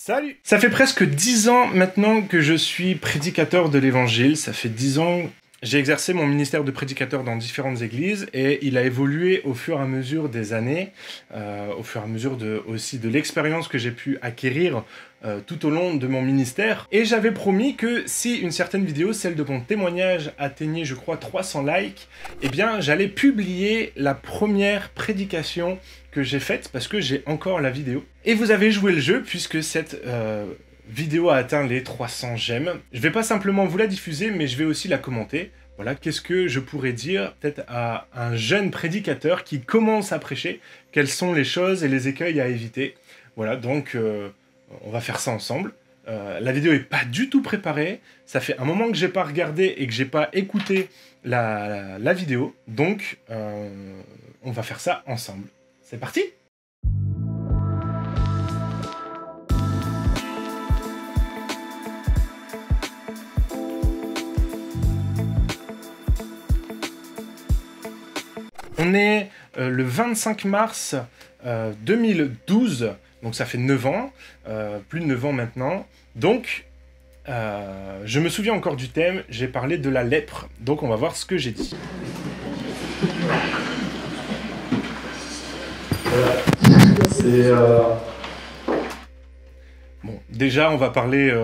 Salut! Ça fait presque 10 ans maintenant que je suis prédicateur de l'évangile. Ça fait 10 ans que j'ai exercé mon ministère de prédicateur dans différentes églises et il a évolué au fur et à mesure des années, au fur et à mesure aussi de l'expérience que j'ai pu acquérir tout au long de mon ministère. Et j'avais promis que si une certaine vidéo, celle de mon témoignage, atteignait je crois 300 likes, eh bien j'allais publier la première prédication que j'ai faite parce que j'ai encore la vidéo. Et vous avez joué le jeu puisque cette vidéo a atteint les 300 j'aime. Je vais pas simplement vous la diffuser, mais je vais aussi la commenter. Voilà, qu'est-ce que je pourrais dire peut-être à un jeune prédicateur qui commence à prêcher, quelles sont les choses et les écueils à éviter. Voilà, donc on va faire ça ensemble. La vidéo est pas du tout préparée, ça fait un moment que j'ai pas regardé et que j'ai pas écouté la vidéo, donc on va faire ça ensemble. C'est parti! On est le 25 mars 2012, donc ça fait 9 ans, plus de 9 ans maintenant. Donc, je me souviens encore du thème, j'ai parlé de la lèpre. Donc on va voir ce que j'ai dit. C'est... Bon, déjà on va parler...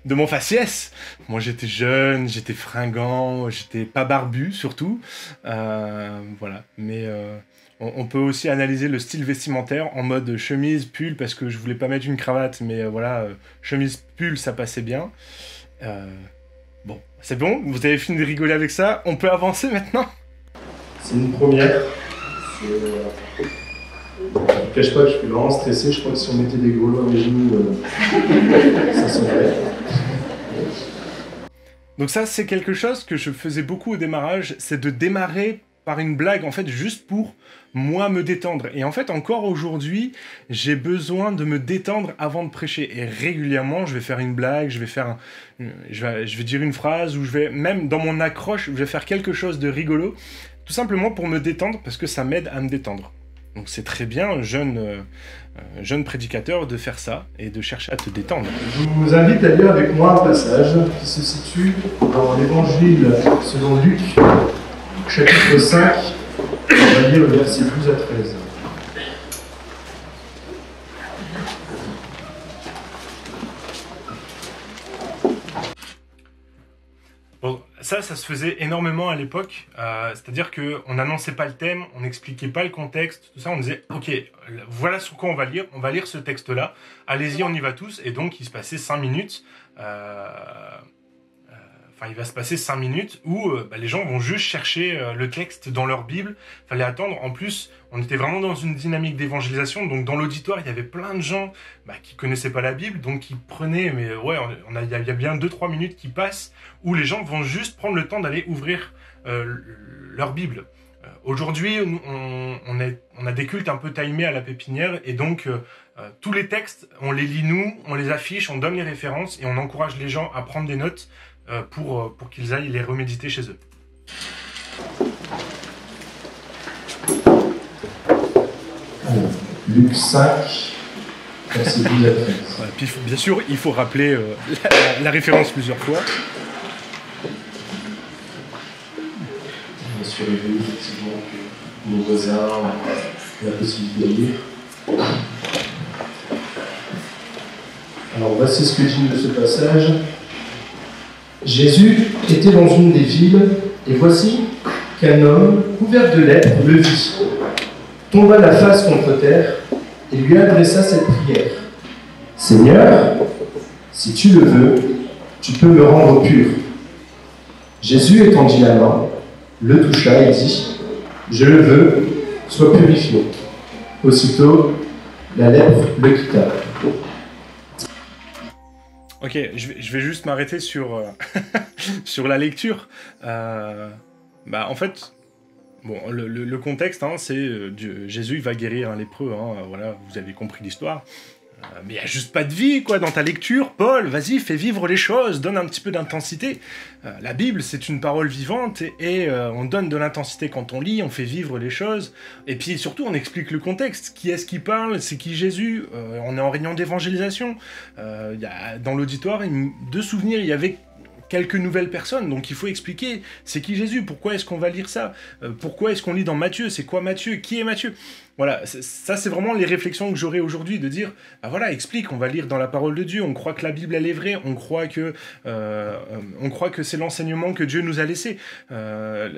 de mon faciès. Moi j'étais jeune, j'étais fringant, j'étais pas barbu surtout. Voilà, mais on peut aussi analyser le style vestimentaire en mode chemise, pull, parce que je voulais pas mettre une cravate, mais voilà, chemise, pull, ça passait bien. Bon, c'est bon, vous avez fini de rigoler avec ça, on peut avancer maintenant? C'est une première. Je ne cache pas que je suis vraiment stressé, je crois que si on mettait des grelots à mes genoux, ça sonnerait. Donc ça, c'est quelque chose que je faisais beaucoup au démarrage, c'est de démarrer par une blague, en fait, juste pour moi me détendre. Et en fait, encore aujourd'hui, j'ai besoin de me détendre avant de prêcher. Et régulièrement, je vais faire une blague, je vais dire une phrase, ou je vais, même dans mon accroche, je vais faire quelque chose de rigolo, tout simplement pour me détendre, parce que ça m'aide à me détendre. Donc c'est très bien, jeune prédicateur, de faire ça et de chercher à te détendre. Je vous invite à lire avec moi un passage qui se situe dans l'évangile selon Luc, chapitre 5, on va lire le verset 12 à 13. Bon, ça se faisait énormément à l'époque, c'est-à-dire qu'on n'annonçait pas le thème, on n'expliquait pas le contexte, tout ça, on disait « Ok, voilà sur quoi on va lire ce texte-là, allez-y, on y va tous », et donc il se passait 5 minutes, il va se passer 5 minutes où les gens vont juste chercher le texte dans leur Bible, fallait attendre. En plus, on était vraiment dans une dynamique d'évangélisation, donc dans l'auditoire, il y avait plein de gens qui connaissaient pas la Bible, donc qui prenaient, mais ouais, il y a bien 2-3 minutes qui passent où les gens vont juste prendre le temps d'aller ouvrir leur Bible. Aujourd'hui, on a des cultes un peu timés à la pépinière, et donc tous les textes, on les lit nous, on les affiche, on donne les références, et on encourage les gens à prendre des notes pour qu'ils aillent les reméditer chez eux. Alors, Luc 5, verset 12 à 13. Ouais, puis, bien sûr, il faut rappeler la référence plusieurs fois. Assurez-vous effectivement que nos voisins ont la possibilité de lire. Alors voici ce que dit ce passage. Jésus était dans une des villes, et voici qu'un homme, couvert de lèpre, le vit, tomba la face contre terre, et lui adressa cette prière. « Seigneur, si tu le veux, tu peux me rendre pur. » Jésus étendit la main, le toucha et dit « Je le veux, sois purifié. » Aussitôt, la lèpre le quitta. Ok, je vais juste m'arrêter sur, sur la lecture. En fait, bon, le contexte, c'est Jésus va guérir un lépreux, voilà, vous avez compris l'histoire. Mais il n'y a juste pas de vie, quoi, dans ta lecture. Paul, vas-y, fais vivre les choses, donne un petit peu d'intensité. La Bible, c'est une parole vivante et on donne de l'intensité quand on lit, on fait vivre les choses. Et puis surtout, on explique le contexte. Qui est-ce qui parle? C'est qui Jésus? On est en réunion d'évangélisation. Dans l'auditoire, de souvenir, il y avait quelques nouvelles personnes, donc il faut expliquer c'est qui Jésus, pourquoi est-ce qu'on va lire ça, pourquoi est-ce qu'on lit dans Matthieu, c'est quoi Matthieu, qui est Matthieu. Voilà, ça c'est vraiment les réflexions que j'aurais aujourd'hui, de dire, bah voilà, explique, on va lire dans la parole de Dieu, on croit que la Bible elle est vraie, on croit que c'est l'enseignement que Dieu nous a laissé.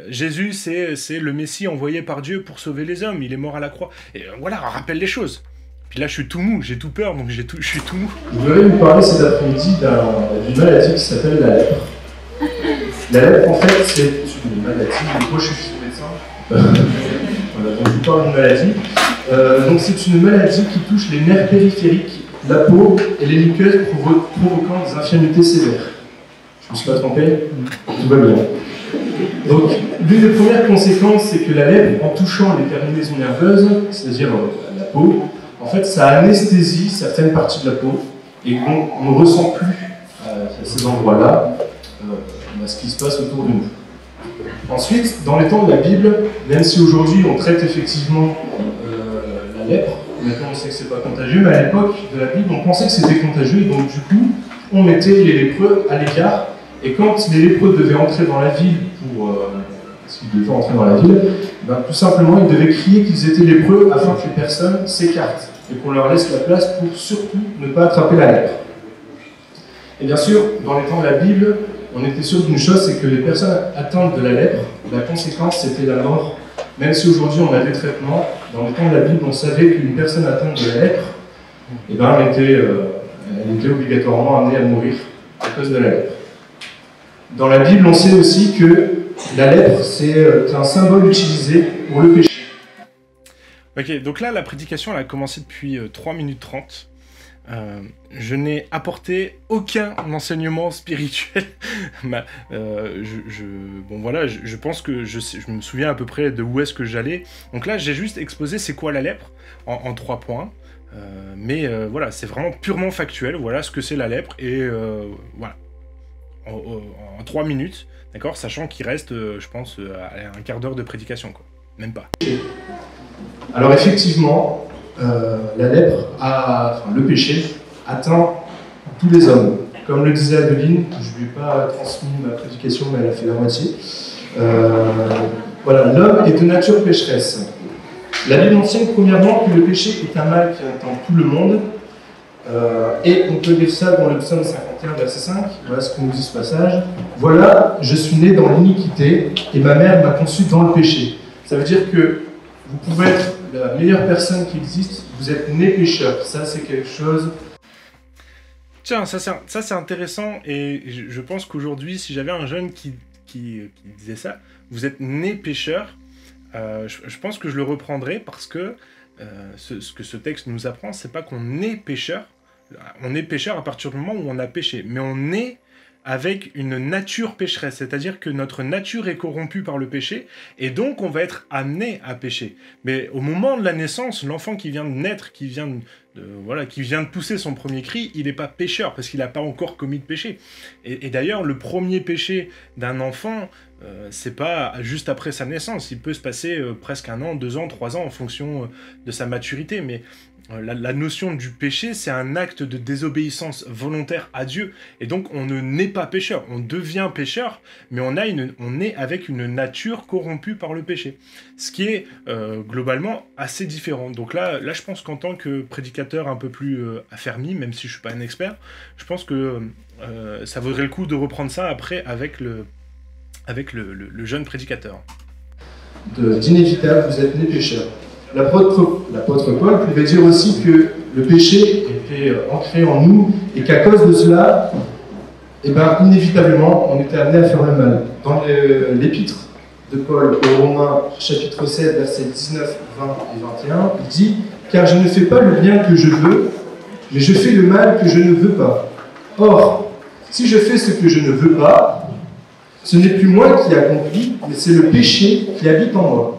Jésus c'est le Messie envoyé par Dieu pour sauver les hommes, il est mort à la croix. Et voilà, on rappelle les choses. Puis là, je suis tout mou, j'ai tout peur, donc je suis tout mou. Je voudrais vous parler cet après-midi d'une maladie qui s'appelle la lèpre. La lèpre, en fait, c'est une maladie. Moi, je suis médecin. Voilà, donc je vous parle d'une maladie. Donc, c'est une maladie qui touche les nerfs périphériques, la peau et les muqueuses, provoquant des infirmités sévères. Je ne me suis pas trompé? Tout va bien. Donc, l'une des premières conséquences, c'est que la lèpre, en touchant les terminaisons nerveuses, c'est-à-dire la peau, en fait, ça anesthésie certaines parties de la peau et on ne ressent plus à ces endroits-là ce qui se passe autour de nous. Ensuite, dans les temps de la Bible, même si aujourd'hui on traite effectivement la lèpre, maintenant on sait que c'est pas contagieux, mais à l'époque de la Bible, on pensait que c'était contagieux et donc du coup, on mettait les lépreux à l'écart et quand les lépreux devaient entrer dans la ville parce qu'ils devaient entrer dans la ville, tout simplement ils devaient crier qu'ils étaient lépreux afin que les personnes s'écartent et qu'on leur laisse la place pour surtout ne pas attraper la lèpre. Et bien sûr, dans les temps de la Bible, on était sûr d'une chose, c'est que les personnes atteintes de la lèpre, la conséquence c'était la mort. Même si aujourd'hui on a des traitements, dans les temps de la Bible, on savait qu'une personne atteinte de la lèpre, elle était obligatoirement amenée à mourir à cause de la lèpre. Dans la Bible, on sait aussi que la lèpre, c'est un symbole utilisé pour le péché. Ok, donc là, la prédication elle a commencé depuis 3 minutes 30. Je n'ai apporté aucun enseignement spirituel. Bon voilà, je pense que je me souviens à peu près de où est-ce que j'allais. Donc là, j'ai juste exposé c'est quoi la lèpre en 3 points. Voilà, c'est vraiment purement factuel. Voilà ce que c'est la lèpre et voilà. En 3 minutes, d'accord, sachant qu'il reste, je pense, un quart d'heure de prédication, quoi. Même pas. Alors effectivement, la lèpre, le péché, atteint tous les hommes. Comme le disait Adeline, je ne lui ai pas transmis ma prédication, mais elle a fait la moitié. Voilà, l'homme est de nature pécheresse. La Bible enseigne premièrement que le péché est un mal qui atteint tout le monde. Et on peut lire ça dans le psaume 51, verset 5. Voilà ce que nous dit ce passage. Voilà, je suis né dans l'iniquité et ma mère m'a conçu dans le péché. Ça veut dire que vous pouvez être la meilleure personne qui existe, vous êtes né pécheur. Ça, c'est quelque chose. Tiens, ça c'est intéressant et je pense qu'aujourd'hui, si j'avais un jeune qui disait ça, vous êtes né pécheur, je pense que je le reprendrais parce que ce que ce texte nous apprend, c'est pas qu'on est pécheur. On est pécheur à partir du moment où on a péché, mais on est avec une nature pécheresse, c'est-à-dire que notre nature est corrompue par le péché, et donc on va être amené à pécher. Mais au moment de la naissance, l'enfant qui vient de naître, qui vient de pousser son premier cri, il n'est pas pécheur, parce qu'il n'a pas encore commis de péché. Et d'ailleurs, le premier péché d'un enfant, c'est pas juste après sa naissance, il peut se passer presque 1 an, 2 ans, 3 ans, en fonction de sa maturité, mais la notion du péché, c'est un acte de désobéissance volontaire à Dieu. Et donc, on ne naît pas pécheur. On devient pécheur, mais on est avec une nature corrompue par le péché. Ce qui est globalement assez différent. Donc là, je pense qu'en tant que prédicateur un peu plus affermi, même si je ne suis pas un expert, je pense que ça vaudrait le coup de reprendre ça après avec le jeune prédicateur. D'inévitable, vous êtes né pécheur. L'apôtre Paul pouvait dire aussi que le péché était ancré en nous et qu'à cause de cela, inévitablement, on était amené à faire le mal. Dans l'épître de Paul aux Romains, chapitre 7, versets 19, 20 et 21, il dit « Car je ne fais pas le bien que je veux, mais je fais le mal que je ne veux pas. Or, si je fais ce que je ne veux pas, ce n'est plus moi qui accomplis, mais c'est le péché qui habite en moi.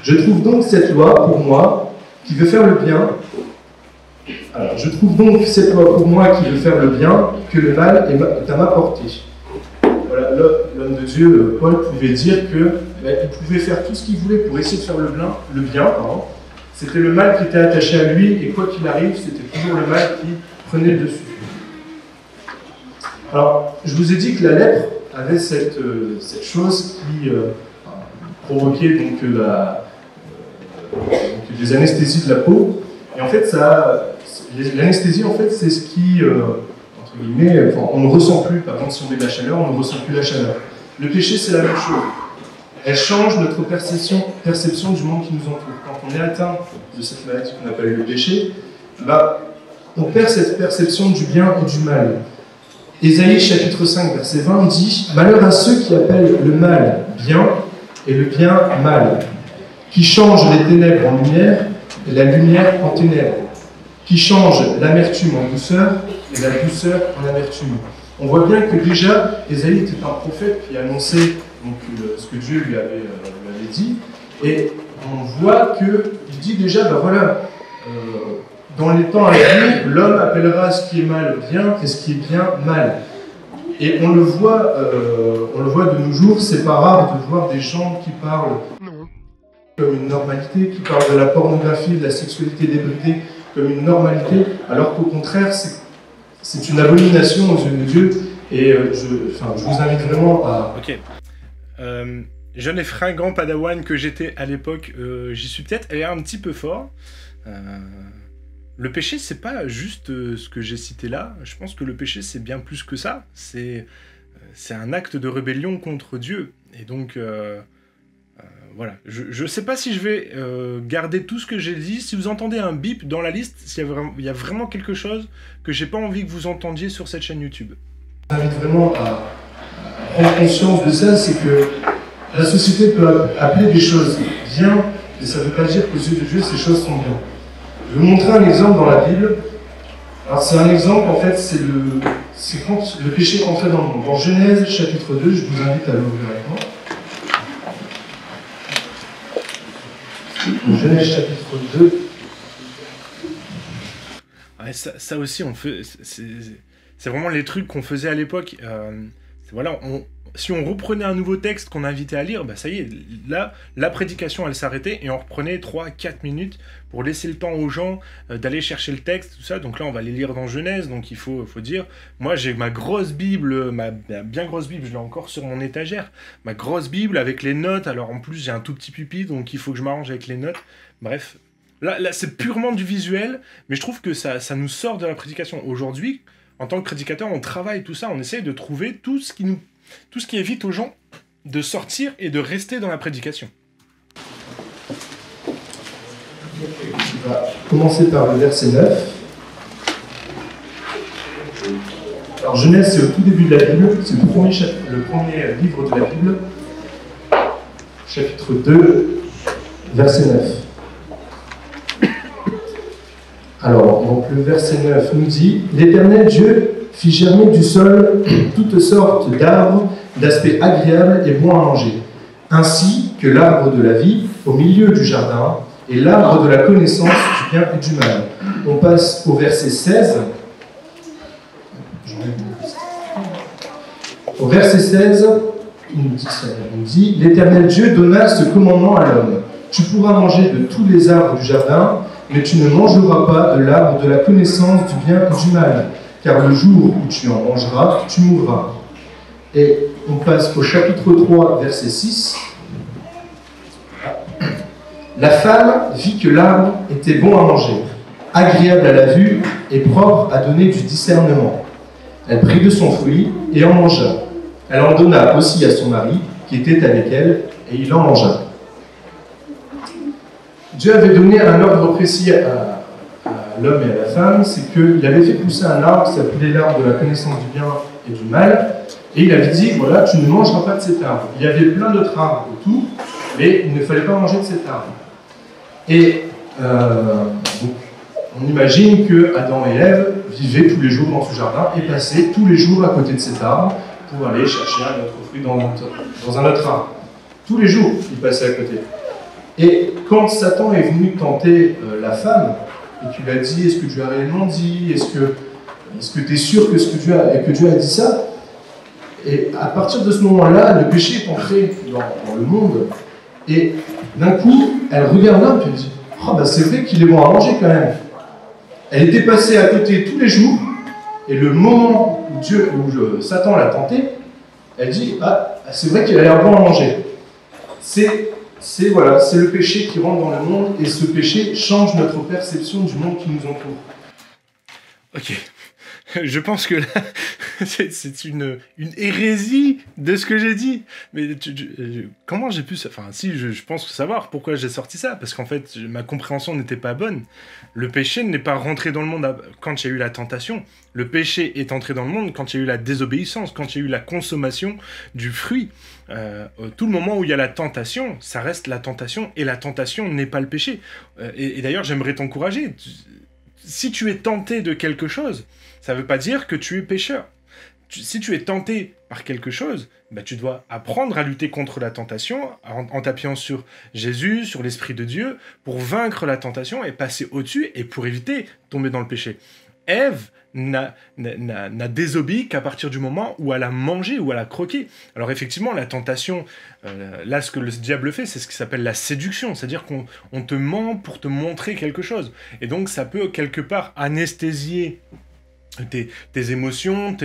Je trouve donc cette loi pour moi, qui veut faire le bien, Alors, je trouve donc, c'est pas pour moi qui veux faire le bien, que le mal est à ma portée. Voilà, l'homme de Dieu, Paul, pouvait dire qu'il pouvait faire tout ce qu'il voulait pour essayer de faire le bien. C'était le mal qui était attaché à lui, et quoi qu'il arrive, c'était toujours le mal qui prenait le dessus. Alors, je vous ai dit que la lèpre avait cette chose qui provoquait donc, des anesthésies de la peau. Et en fait, l'anesthésie, en fait, c'est ce qui, entre guillemets, on ne ressent plus. Par exemple, si on met de la chaleur, on ne ressent plus la chaleur. Le péché, c'est la même chose. Elle change notre perception du monde qui nous entoure. Quand on est atteint de cette maladie qu'on appelle le péché, on perd cette perception du bien et du mal. Ésaïe chapitre 5, verset 20 dit « Malheur à ceux qui appellent le mal bien et le bien mal, qui changent les ténèbres en lumière et la lumière en ténèbres, qui changent l'amertume en douceur et la douceur en amertume. » On voit bien que déjà, Ésaïe était un prophète qui annonçait donc, ce que Dieu lui avait dit, et on voit qu'il dit déjà, dans les temps à venir, l'homme appellera ce qui est mal bien et ce qui est bien mal. Et on le voit de nos jours, c'est pas rare de voir des gens qui parlent comme une normalité, qui parlent de la pornographie, de la sexualité débridée comme une normalité, alors qu'au contraire, c'est une abomination aux yeux de Dieu. Et je vous invite vraiment à... Ok. Jeune et fringant padawan que j'étais à l'époque, j'y suis peut-être allé un petit peu fort. Le péché, c'est pas juste ce que j'ai cité là. Je pense que le péché, c'est bien plus que ça. C'est un acte de rébellion contre Dieu. Et donc, voilà. Je sais pas si je vais garder tout ce que j'ai dit. Si vous entendez un bip dans la liste, s'il y a vraiment quelque chose que j'ai pas envie que vous entendiez sur cette chaîne YouTube. Je vous invite vraiment à prendre conscience de ça, c'est que la société peut appeler des choses bien, mais ça ne veut pas dire qu'aux yeux de Dieu, ces choses sont bien. Je vais vous montrer un exemple dans la Bible. Alors c'est un exemple, en fait, c'est le péché qu'on fait dans le monde. Dans Genèse chapitre 2, je vous invite à l'ouvrir avec moi. Genèse chapitre 2. Ouais, ça aussi, c'est vraiment les trucs qu'on faisait à l'époque. Voilà, si on reprenait un nouveau texte qu'on invitait à lire, bah ça y est, là, la prédication, elle s'arrêtait et on reprenait 3-4 minutes pour laisser le temps aux gens d'aller chercher le texte, tout ça. Donc là, on va les lire dans Genèse, donc il faut dire, moi j'ai ma grosse Bible, ma bien grosse Bible, je l'ai encore sur mon étagère, ma grosse Bible avec les notes, alors en plus j'ai un tout petit pupitre, donc il faut que je m'arrange avec les notes, bref. Là c'est purement du visuel, mais je trouve que ça nous sort de la prédication. Aujourd'hui, en tant que prédicateur, on travaille tout ça, on essaye de trouver tout ce qui évite aux gens de sortir et de rester dans la prédication. On va commencer par le verset 9. Alors Genèse, c'est au tout début de la Bible, c'est le premier livre de la Bible, chapitre 2, verset 9. Alors, donc le verset 9 nous dit « L'Éternel Dieu fit germer du sol toutes sortes d'arbres d'aspect agréable et bon à manger, ainsi que l'arbre de la vie au milieu du jardin et l'arbre de la connaissance du bien et du mal. » On passe au verset 16. Au verset 16, il nous dit « L'Éternel Dieu donna ce commandement à l'homme. Tu pourras manger de tous les arbres du jardin, mais tu ne mangeras pas de l'arbre de la connaissance du bien et du mal, car le jour où tu en mangeras, tu mourras. » Et on passe au chapitre 3, verset 6. La femme vit que l'arbre était bon à manger, agréable à la vue et propre à donner du discernement. Elle prit de son fruit et en mangea. Elle en donna aussi à son mari, qui était avec elle, et il en mangea. Dieu avait donné un ordre précis à l'homme et à la femme, c'est qu'il avait fait pousser un arbre qui s'appelait l'arbre de la connaissance du bien et du mal, et il avait dit, voilà, tu ne mangeras pas de cet arbre. Il y avait plein d'autres arbres autour, mais il ne fallait pas manger de cet arbre. Et donc, on imagine que Adam et Ève vivaient tous les jours dans ce jardin et passaient tous les jours à côté de cet arbre pour aller chercher un autre fruit dans un autre arbre. Tous les jours, ils passaient à côté. Et quand Satan est venu tenter la femme, et tu lui as dit, est-ce que Dieu a réellement dit, est-ce que tu es sûr que Dieu a dit ça? Et à partir de ce moment-là, le péché est entré dans le monde. Et d'un coup, elle regarde l'homme et elle dit, oh, bah, c'est vrai qu'il est bon à manger quand même. Elle était passée à côté tous les jours, et le moment où Satan l'a tenté, elle dit, ah, c'est vrai qu'il a l'air bon à manger. C'est le péché qui rentre dans le monde, et ce péché change notre perception du monde qui nous entoure. Ok. Je pense que là, c'est une hérésie de ce que j'ai dit. Mais comment j'ai pu... Enfin, si, je pense savoir pourquoi j'ai sorti ça. Parce qu'en fait, ma compréhension n'était pas bonne. Le péché n'est pas rentré dans le monde quand il y a eu la tentation. Le péché est entré dans le monde quand il y a eu la désobéissance, quand il y a eu la consommation du fruit. Tout le moment où il y a la tentation, ça reste la tentation. Et la tentation n'est pas le péché. Et d'ailleurs, j'aimerais t'encourager. Si tu es tenté de quelque chose, ça ne veut pas dire que tu es pécheur. Si tu es tenté par quelque chose, bah, tu dois apprendre à lutter contre la tentation en t'appuyant sur Jésus, sur l'Esprit de Dieu, pour vaincre la tentation et passer au-dessus et pour éviter de tomber dans le péché. Ève n'a désobéi qu'à partir du moment où elle a mangé, où elle a croqué. Alors effectivement, la tentation, là ce que le diable fait, c'est ce qui s'appelle la séduction, c'est-à-dire qu'on te ment pour te montrer quelque chose. Et donc ça peut quelque part anesthésier tes émotions,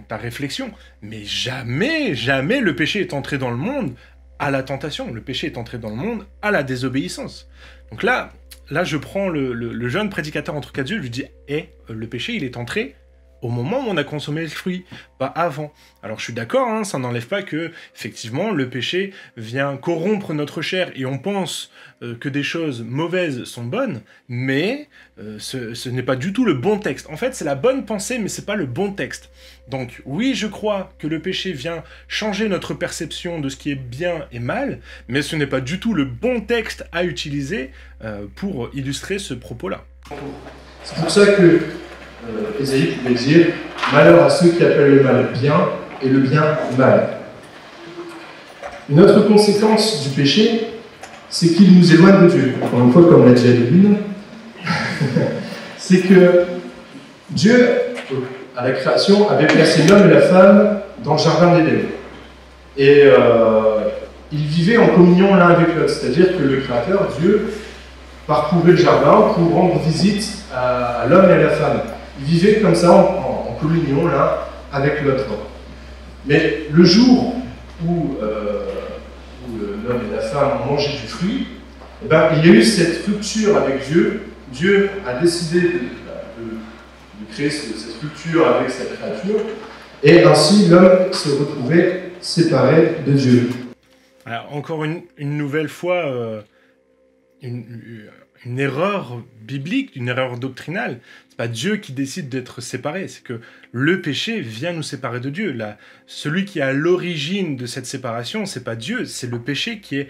ta réflexion. Mais jamais, jamais le péché est entré dans le monde à la tentation. Le péché est entré dans le monde à la désobéissance. Donc là je prends le jeune prédicateur entre quatre yeux, je lui dis « le péché, il est entré au moment où on a consommé le fruit, pas avant. » Alors je suis d'accord, hein, ça n'enlève pas que, effectivement, le péché vient corrompre notre chair et on pense que des choses mauvaises sont bonnes, mais ce n'est pas du tout le bon texte. En fait, c'est la bonne pensée, mais c'est pas le bon texte. Donc oui, je crois que le péché vient changer notre perception de ce qui est bien et mal, mais ce n'est pas du tout le bon texte à utiliser pour illustrer ce propos-là. C'est pour ça que Ésaïe pouvait dire « Malheur à ceux qui appellent le mal bien et le bien mal ». Une autre conséquence du péché, c'est qu'il nous éloigne de Dieu. Encore une fois, comme l'a dit Adeline, c'est que Dieu, à la création, avait placé l'homme et la femme dans le jardin d'Éden. Et ils vivaient en communion l'un avec l'autre, c'est-à-dire que le Créateur, Dieu, parcourait le jardin pour rendre visite à l'homme et à la femme. Ils vivaient comme ça en communion l'un avec l'autre. Mais le jour où l'homme et la femme ont mangé du fruit, eh ben, il y a eu cette rupture avec Dieu. Dieu a décidé de créer cette rupture avec sa créature, et ainsi l'homme se retrouvait séparé de Dieu. Alors, encore une nouvelle fois, une erreur biblique, une erreur doctrinale. C'est pas Dieu qui décide d'être séparé, c'est que le péché vient nous séparer de Dieu. Celui qui est à l'origine de cette séparation, c'est pas Dieu, c'est le péché qui est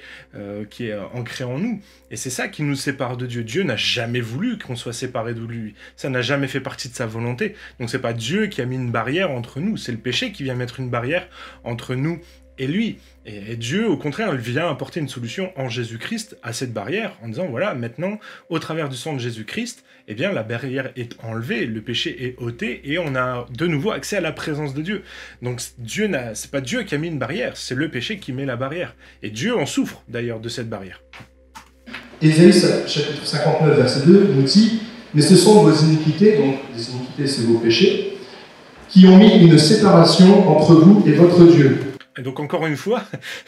ancré en nous. Et c'est ça qui nous sépare de Dieu. Dieu n'a jamais voulu qu'on soit séparé de lui. Ça n'a jamais fait partie de sa volonté. Donc c'est pas Dieu qui a mis une barrière entre nous, c'est le péché qui vient mettre une barrière entre nous et lui. Et Dieu, au contraire, il vient apporter une solution en Jésus-Christ à cette barrière, en disant, voilà, maintenant, au travers du sang de Jésus-Christ, eh bien, la barrière est enlevée, le péché est ôté, et on a de nouveau accès à la présence de Dieu. Donc, c'est pas Dieu qui a mis une barrière, c'est le péché qui met la barrière. Et Dieu en souffre, d'ailleurs, de cette barrière. Ésaïe, chapitre 59, verset 2, nous dit « Mais ce sont vos iniquités, donc les iniquités, c'est vos péchés, qui ont mis une séparation entre vous et votre Dieu. » Et donc encore une fois,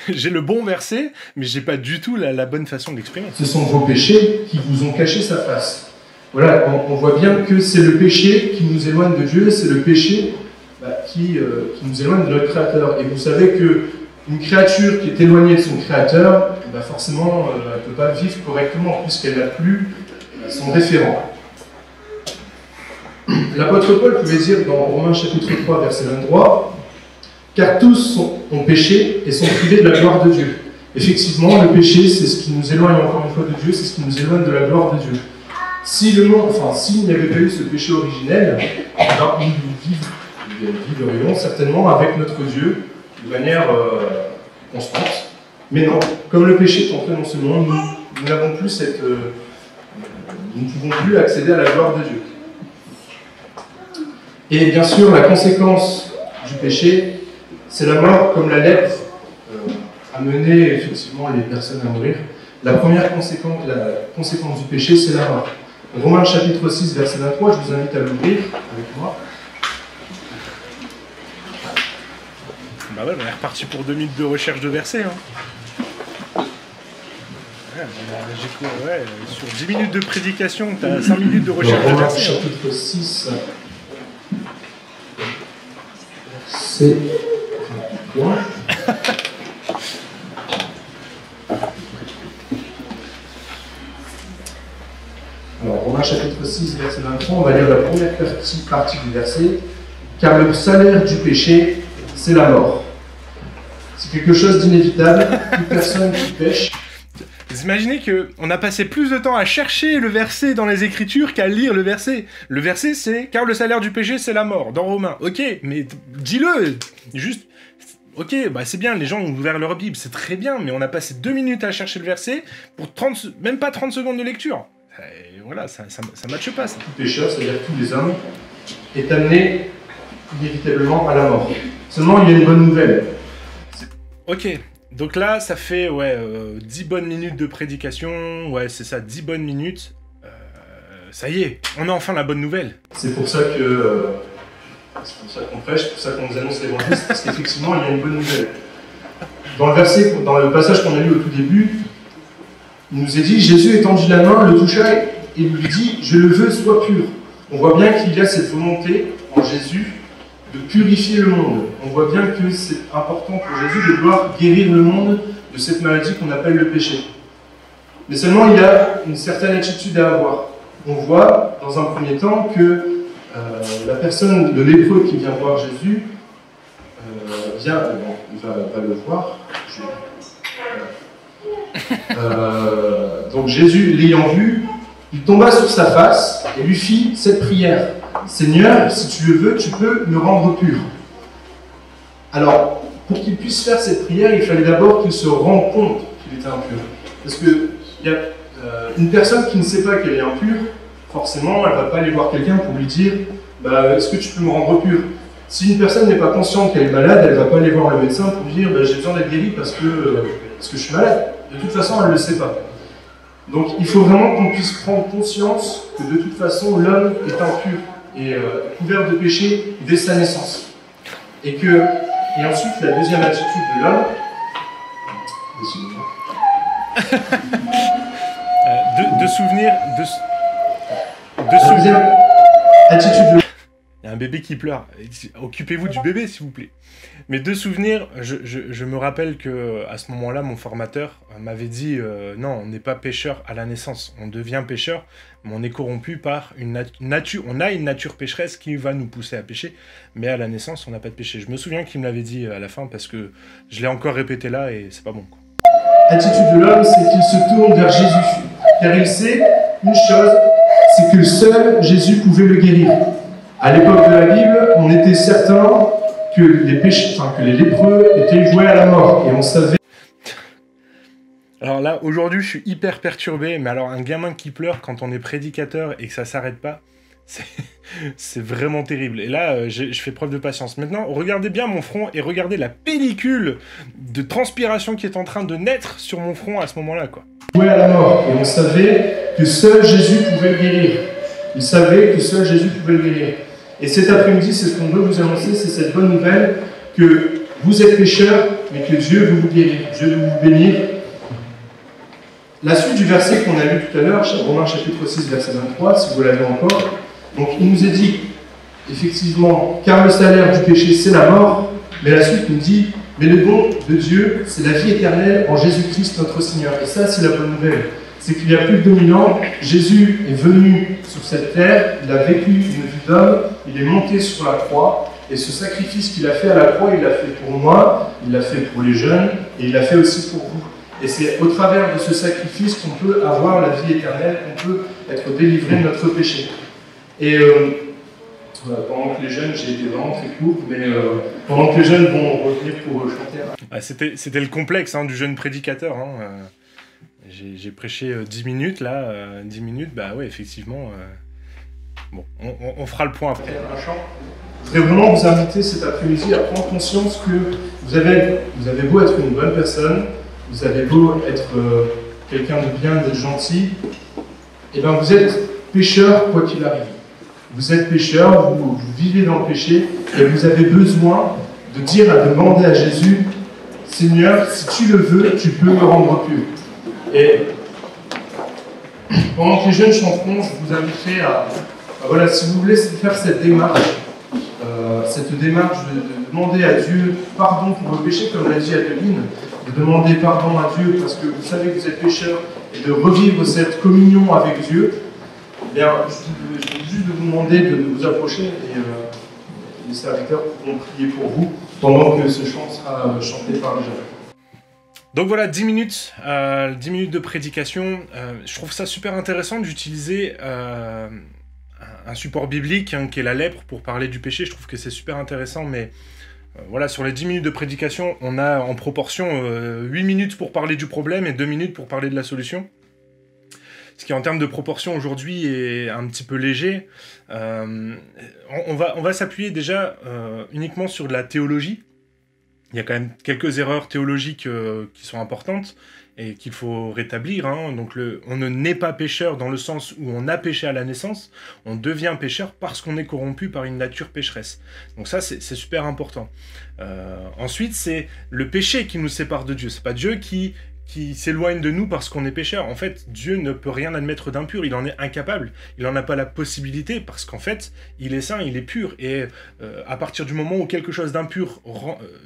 j'ai le bon verset, mais j'ai pas du tout la bonne façon de l'exprimer. Ce sont vos péchés qui vous ont caché sa face. Voilà, on voit bien que c'est le péché qui nous éloigne de Dieu, c'est le péché qui nous éloigne de notre Créateur. Et vous savez qu'une créature qui est éloignée de son Créateur, forcément, elle ne peut pas vivre correctement puisqu'elle n'a plus son référent. L'apôtre Paul pouvait dire dans Romains chapitre 3, verset 23, « Car tous ont péché et sont privés de la gloire de Dieu. » Effectivement, le péché, c'est ce qui nous éloigne encore une fois de Dieu, c'est ce qui nous éloigne de la gloire de Dieu. S'il n'y avait pas eu ce péché originel, nous vivrions certainement avec notre Dieu de manière constante. Mais non, comme le péché est entré dans ce monde, nous n'avons plus Nous ne pouvons plus accéder à la gloire de Dieu. Et bien sûr, la conséquence du péché, c'est la mort, comme la lèpre a mené effectivement les personnes à mourir. La première conséquence du péché, c'est la mort. Romains chapitre 6, verset 23, je vous invite à l'ouvrir avec moi. Bah ouais, on est reparti pour 2 minutes de recherche de versets. Hein. Ouais, sur 10 minutes de prédication, t'as 5 minutes de recherche de Romains versets. chapitre 6, verset 23. Alors, Romains chapitre 6, verset 23, on va lire la première partie du verset. Car le salaire du péché, c'est la mort. C'est quelque chose d'inévitable. Toute personne qui pêche. Vous imaginez qu'on a passé plus de temps à chercher le verset dans les Écritures qu'à lire le verset. Le verset, c'est « Car le salaire du péché, c'est la mort », dans Romains. Ok, mais dis-le, juste... Ok, bah c'est bien, les gens ont ouvert leur Bible, c'est très bien, mais on a passé 2 minutes à chercher le verset pour même pas 30 secondes de lecture. Et voilà, ça matche pas, ça. Tout pécheur, c'est-à-dire tous les hommes, est amené inévitablement à la mort. Seulement, il y a une bonne nouvelle. Ok, donc là, ça fait 10 bonnes minutes de prédication, ouais, c'est ça, 10 bonnes minutes. Ça y est, on a enfin la bonne nouvelle. C'est pour ça qu'on prêche, c'est pour ça qu'on vous annonce l'évangile, parce qu'effectivement, il y a une bonne nouvelle. Dans le passage qu'on a lu au tout début, il nous est dit, Jésus étendit la main, le toucha et lui dit, je le veux, sois pur. On voit bien qu'il y a cette volonté en Jésus de purifier le monde. On voit bien que c'est important pour Jésus de vouloir guérir le monde de cette maladie qu'on appelle le péché. Mais seulement, il y a une certaine attitude à avoir. On voit, dans un premier temps, que la personne, le lépreux qui vient voir Jésus, il va le voir. Donc Jésus, l'ayant vu, il tomba sur sa face et lui fit cette prière. Seigneur, si tu le veux, tu peux me rendre pur. Alors, pour qu'il puisse faire cette prière, il fallait d'abord qu'il se rende compte qu'il était impur. Parce que une personne qui ne sait pas qu'elle est impure, forcément, elle ne va pas aller voir quelqu'un pour lui dire est-ce que tu peux me rendre pur? Si une personne n'est pas consciente qu'elle est malade, elle ne va pas aller voir le médecin pour lui dire j'ai besoin d'être guéri parce que je suis malade. De toute façon, elle ne le sait pas. Donc il faut vraiment qu'on puisse prendre conscience que de toute façon, l'homme est impur et couvert de péché dès sa naissance. Et ensuite, la deuxième attitude de l'homme... de souvenir... La deuxième attitude de... Il y a un bébé qui pleure. Occupez-vous du bébé, s'il vous plaît. Mais de souvenir, je me rappelle que à ce moment-là, mon formateur m'avait dit non, on n'est pas pécheur à la naissance. On devient pécheur, mais on est corrompu par une nature. On a une nature pécheresse qui va nous pousser à pécher, mais à la naissance, on n'a pas de péché. Je me souviens qu'il me l'avait dit à la fin parce que je l'ai encore répété là et c'est pas bon, quoi. L'attitude de l'homme, c'est qu'il se tourne vers Jésus, car il sait une chose, c'est que seul Jésus pouvait le guérir. À l'époque de la Bible, on était certain que les lépreux étaient voués à la mort, et on savait... Alors là, aujourd'hui, je suis hyper perturbé, mais alors un gamin qui pleure quand on est prédicateur et que ça s'arrête pas, c'est vraiment terrible. Et là, je fais preuve de patience. Maintenant, regardez bien mon front et regardez la pellicule de transpiration qui est en train de naître sur mon front à ce moment-là, quoi. Voués à la mort, et on savait que seul Jésus pouvait le guérir. Il savait que seul Jésus pouvait le guérir. Et cet après-midi, c'est ce qu'on veut vous annoncer, c'est cette bonne nouvelle que vous êtes pécheurs, mais que Dieu veut vous guérir, Dieu veut vous bénir. La suite du verset qu'on a lu tout à l'heure, Romains chapitre 6, verset 23, si vous l'avez encore, donc il nous est dit, effectivement, car le salaire du péché, c'est la mort, mais la suite nous dit, mais le don de Dieu, c'est la vie éternelle en Jésus-Christ notre Seigneur. Et ça, c'est la bonne nouvelle. C'est qu'il y a plus de 2000 ans, Jésus est venu sur cette terre, il a vécu une vie d'homme, il est monté sur la croix, et ce sacrifice qu'il a fait à la croix, il l'a fait pour moi, il l'a fait pour les jeunes, et il l'a fait aussi pour vous. Et c'est au travers de ce sacrifice qu'on peut avoir la vie éternelle, qu'on peut être délivré de notre péché. Et pendant que les jeunes, j'ai été vraiment très court, mais pendant que les jeunes vont revenir pour chanter... Ah, c'était le complexe du jeune prédicateur, j'ai prêché 10 minutes, là, 10 minutes, bah ouais, effectivement, bon, on fera le point après. Je voudrais vraiment vous inviter cet après-midi à prendre conscience que vous avez beau être une bonne personne, vous avez beau être quelqu'un de bien, d'être gentil, et bien vous êtes pécheur quoi qu'il arrive. Vous êtes pécheur, vous vivez dans le péché, et vous avez besoin de demander à Jésus, Seigneur, si tu le veux, tu peux me rendre pur. Et pendant que les jeunes chanteront, je vous inviterai voilà, si vous voulez faire cette démarche de demander à Dieu pardon pour vos péchés, comme l'a dit Adeline, de demander pardon à Dieu parce que vous savez que vous êtes pécheur et de revivre cette communion avec Dieu, eh bien, je veux juste vous demander de vous approcher et les serviteurs pourront prier pour vous pendant que ce chant sera chanté par les jeunes. Donc voilà, 10 minutes de prédication. Je trouve ça super intéressant d'utiliser un support biblique qui est la lèpre pour parler du péché. Je trouve que c'est super intéressant, mais voilà, sur les 10 minutes de prédication, on a en proportion 8 minutes pour parler du problème et 2 minutes pour parler de la solution. Ce qui en termes de proportion aujourd'hui est un petit peu léger. On va s'appuyer déjà uniquement sur de la théologie. Il y a quand même quelques erreurs théologiques qui sont importantes et qu'il faut rétablir. Donc on ne naît pas pécheur dans le sens où on a péché à la naissance, on devient pécheur parce qu'on est corrompu par une nature pécheresse. Donc ça, c'est super important. Ensuite, c'est le péché qui nous sépare de Dieu. C'est pas Dieu qui s'éloigne de nous parce qu'on est pécheur. En fait, Dieu ne peut rien admettre d'impur, il en est incapable, il n'en a pas la possibilité, parce qu'en fait, il est saint, il est pur, et à partir du moment où quelque chose d'impur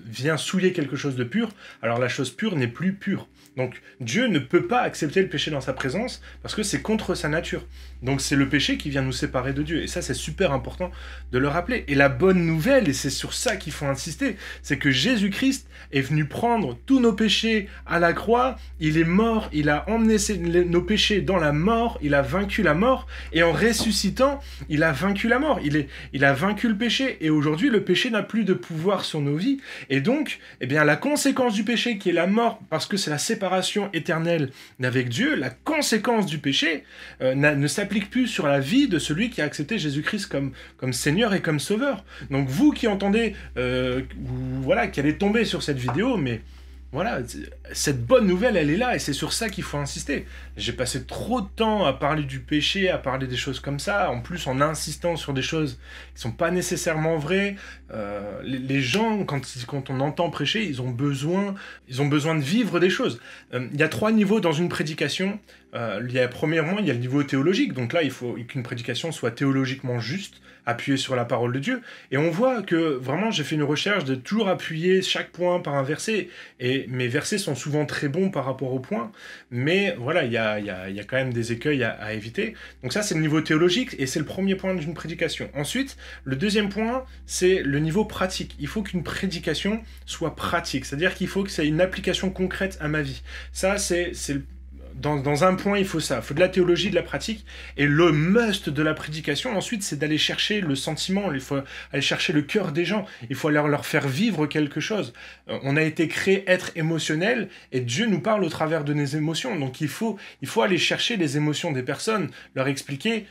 vient souiller quelque chose de pur, alors la chose pure n'est plus pure. Donc Dieu ne peut pas accepter le péché dans sa présence, parce que c'est contre sa nature. Donc c'est le péché qui vient nous séparer de Dieu, et ça c'est super important de le rappeler. Et la bonne nouvelle, et c'est sur ça qu'il faut insister, c'est que Jésus-Christ est venu prendre tous nos péchés à la croix, il est mort, il a emmené nos péchés dans la mort, il a vaincu la mort, et en ressuscitant, il a vaincu la mort, il a vaincu le péché, et aujourd'hui le péché n'a plus de pouvoir sur nos vies, et donc, eh bien, la conséquence du péché qui est la mort, parce que c'est la séparation éternelle avec Dieu, la conséquence du péché ne s'applique plus sur la vie de celui qui a accepté Jésus-Christ comme Seigneur et comme Sauveur. Donc vous qui entendez, voilà, qui allez tomber sur cette vidéo, mais voilà, cette bonne nouvelle, elle est là, et c'est sur ça qu'il faut insister. J'ai passé trop de temps à parler du péché, à parler des choses comme ça, en plus en insistant sur des choses qui sont pas nécessairement vraies. Les gens, quand on entend prêcher, ils ont besoin de vivre des choses. Il y a 3 niveaux dans une prédication. Premièrement, il y a le niveau théologique, donc là, il faut qu'une prédication soit théologiquement juste, appuyée sur la parole de Dieu, et on voit que, vraiment, j'ai fait une recherche de toujours appuyer chaque point par un verset, et mes versets sont souvent très bons par rapport aux points, mais voilà, il y a quand même des écueils à éviter. Donc ça, c'est le niveau théologique, et c'est le premier point d'une prédication. Ensuite, le deuxième point, c'est le niveau pratique. Il faut qu'une prédication soit pratique, c'est-à-dire qu'il faut que ça ait une application concrète à ma vie. Ça, c'est dans un point, il faut ça. Il faut de la théologie, de la pratique. Et le must de la prédication, ensuite, c'est d'aller chercher le sentiment. Il faut aller chercher le cœur des gens. Il faut leur faire vivre quelque chose. On a été créé être émotionnel, et Dieu nous parle au travers de nos émotions. Donc il faut aller chercher les émotions des personnes, leur expliquer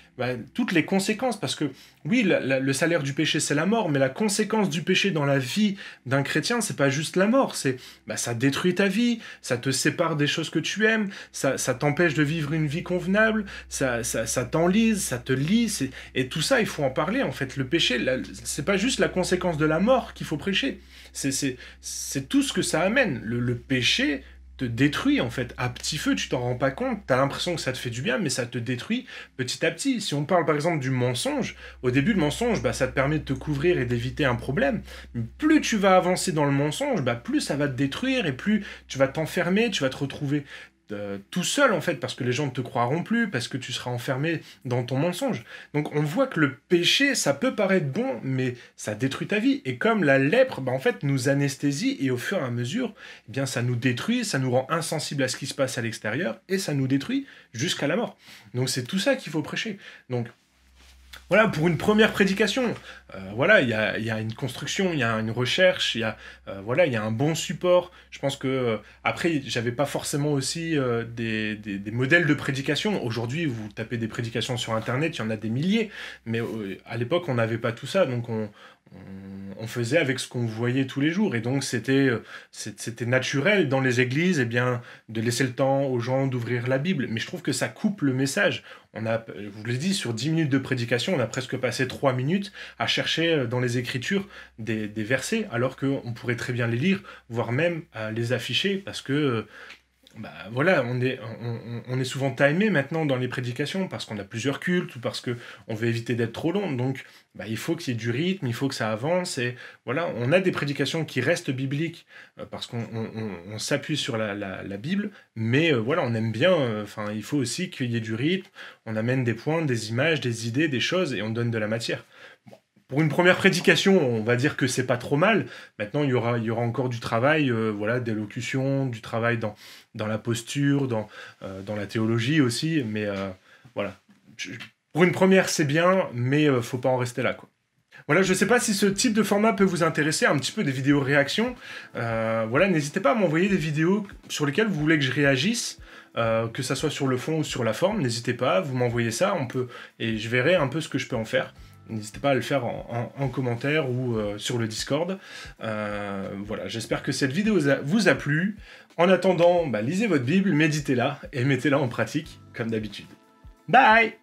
toutes les conséquences. Parce que oui, le salaire du péché, c'est la mort, mais la conséquence du péché dans la vie d'un chrétien, c'est pas juste la mort. Ça détruit ta vie, ça te sépare des choses que tu aimes, ça t'empêche de vivre une vie convenable, ça t'enlise, ça te lie, et tout ça, il faut en parler, en fait. Le péché, c'est pas juste la conséquence de la mort qu'il faut prêcher, c'est tout ce que ça amène. Le péché te détruit, en fait, à petit feu, tu t'en rends pas compte, t'as l'impression que ça te fait du bien, mais ça te détruit petit à petit. Si on parle, par exemple, du mensonge, au début, le mensonge, ça te permet de te couvrir et d'éviter un problème. Plus tu vas avancer dans le mensonge, plus ça va te détruire, et plus tu vas t'enfermer, tu vas te retrouver tout seul, en fait, parce que les gens ne te croiront plus, parce que tu seras enfermé dans ton mensonge. Donc on voit que le péché, ça peut paraître bon, mais ça détruit ta vie. Et comme la lèpre, en fait, nous anesthésie, et au fur et à mesure, eh bien, ça nous détruit, ça nous rend insensibles à ce qui se passe à l'extérieur, et ça nous détruit jusqu'à la mort. Donc c'est tout ça qu'il faut prêcher. Donc Voilà, pour une première prédication, voilà, il y a une construction, il y a une recherche, voilà, il y a un bon support. Je pense que après, j'avais pas forcément aussi des modèles de prédication. Aujourd'hui, vous tapez des prédications sur Internet, il y en a des milliers, mais à l'époque, on n'avait pas tout ça, donc on faisait avec ce qu'on voyait tous les jours, et donc c'était naturel dans les églises, eh bien, de laisser le temps aux gens d'ouvrir la Bible. Mais je trouve que ça coupe le message. Je vous l'ai dit, sur 10 minutes de prédication, on a presque passé 3 minutes à chercher dans les Écritures des versets, alors qu'on pourrait très bien les lire, voire même les afficher, parce que voilà, on est souvent timé maintenant dans les prédications parce qu'on a plusieurs cultes ou parce qu'on veut éviter d'être trop long. Donc, il faut qu'il y ait du rythme, il faut que ça avance. Et voilà, on a des prédications qui restent bibliques parce qu'on s'appuie sur la Bible. Mais voilà, on aime bien. Il faut aussi qu'il y ait du rythme. On amène des points, des images, des idées, des choses et on donne de la matière. Pour une première prédication, on va dire que c'est pas trop mal. Maintenant, il y aura encore du travail, voilà, d'élocution, du travail dans la posture, dans la théologie aussi. Mais voilà. Pour une première, c'est bien, mais faut pas en rester là, quoi. Voilà, je sais pas si ce type de format peut vous intéresser, un petit peu des vidéos réactions. Voilà, n'hésitez pas à m'envoyer des vidéos sur lesquelles vous voulez que je réagisse. Que ça soit sur le fond ou sur la forme, n'hésitez pas, vous m'envoyez ça, et je verrai un peu ce que je peux en faire. N'hésitez pas à le faire en commentaire ou sur le Discord. Voilà, j'espère que cette vidéo vous a plu. En attendant, lisez votre Bible, méditez-la et mettez-la en pratique, comme d'habitude. Bye!